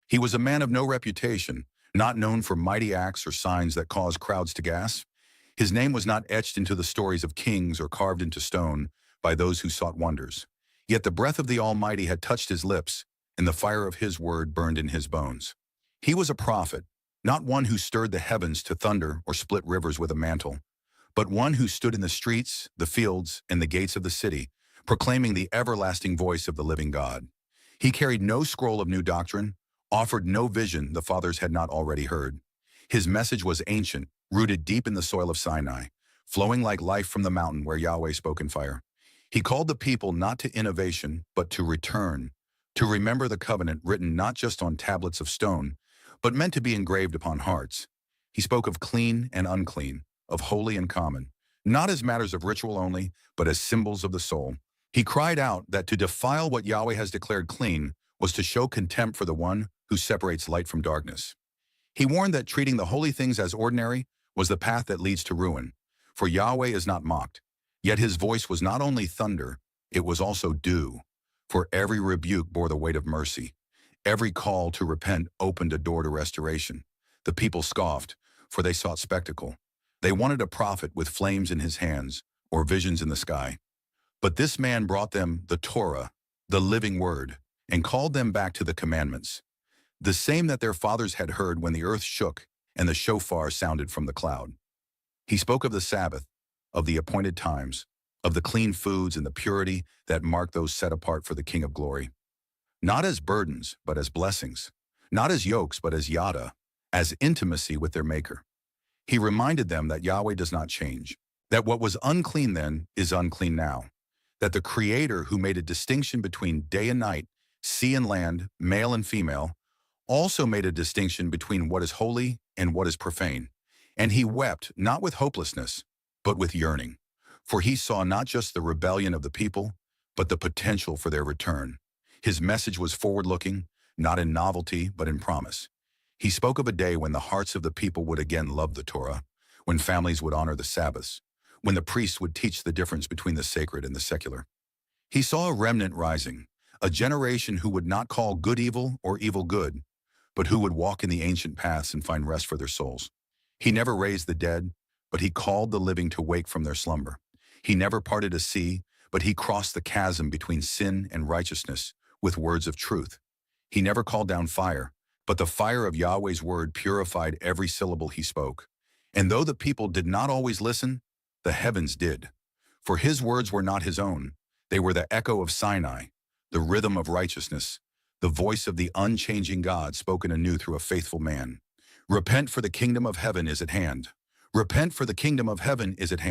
He was a man of no reputation, not known for mighty acts or signs that caused crowds to gasp. His name was not etched into the stories of kings or carved into stone by those who sought wonders. Yet the breath of the Almighty had touched his lips, and the fire of his word burned in his bones. He was a prophet, not one who stirred the heavens to thunder or split rivers with a mantle, but one who stood in the streets, the fields, and the gates of the city, proclaiming the everlasting voice of the living God. He carried no scroll of new doctrine, offered no vision the fathers had not already heard. His message was ancient, rooted deep in the soil of Sinai, flowing like life from the mountain where Yahweh spoke in fire. He called the people not to innovation, but to return, to remember the covenant written not just on tablets of stone, but meant to be engraved upon hearts. He spoke of clean and unclean, of holy and common, not as matters of ritual only, but as symbols of the soul. He cried out that to defile what Yahweh has declared clean was to show contempt for the one who separates light from darkness. He warned that treating the holy things as ordinary was the path that leads to ruin, for Yahweh is not mocked. Yet his voice was not only thunder, it was also dew, for every rebuke bore the weight of mercy. Every call to repent opened a door to restoration. The people scoffed, for they sought spectacle. They wanted a prophet with flames in his hands or visions in the sky. But this man brought them the Torah, the living word, and called them back to the commandments, the same that their fathers had heard when the earth shook and the shofar sounded from the cloud. He spoke of the Sabbath, of the appointed times, of the clean foods and the purity that marked those set apart for the King of Glory. Not as burdens, but as blessings. Not as yokes, but as yada, as intimacy with their Maker. He reminded them that Yahweh does not change, that what was unclean then is unclean now, that the Creator who made a distinction between day and night, sea and land, male and female, also made a distinction between what is holy and what is profane. And he wept not with hopelessness, but with yearning, for he saw not just the rebellion of the people, but the potential for their return. His message was forward-looking, not in novelty, but in promise. He spoke of a day when the hearts of the people would again love the Torah, when families would honor the Sabbaths, when the priests would teach the difference between the sacred and the secular. He saw a remnant rising, a generation who would not call good evil or evil good, but who would walk in the ancient paths and find rest for their souls. He never raised the dead, but he called the living to wake from their slumber. He never parted a sea, but he crossed the chasm between sin and righteousness with words of truth. He never called down fire, but the fire of Yahweh's word purified every syllable he spoke. And though the people did not always listen, the heavens did. For his words were not his own. They were the echo of Sinai, the rhythm of righteousness, the voice of the unchanging God spoken anew through a faithful man. Repent, for the kingdom of heaven is at hand. Repent, for the kingdom of heaven is at hand.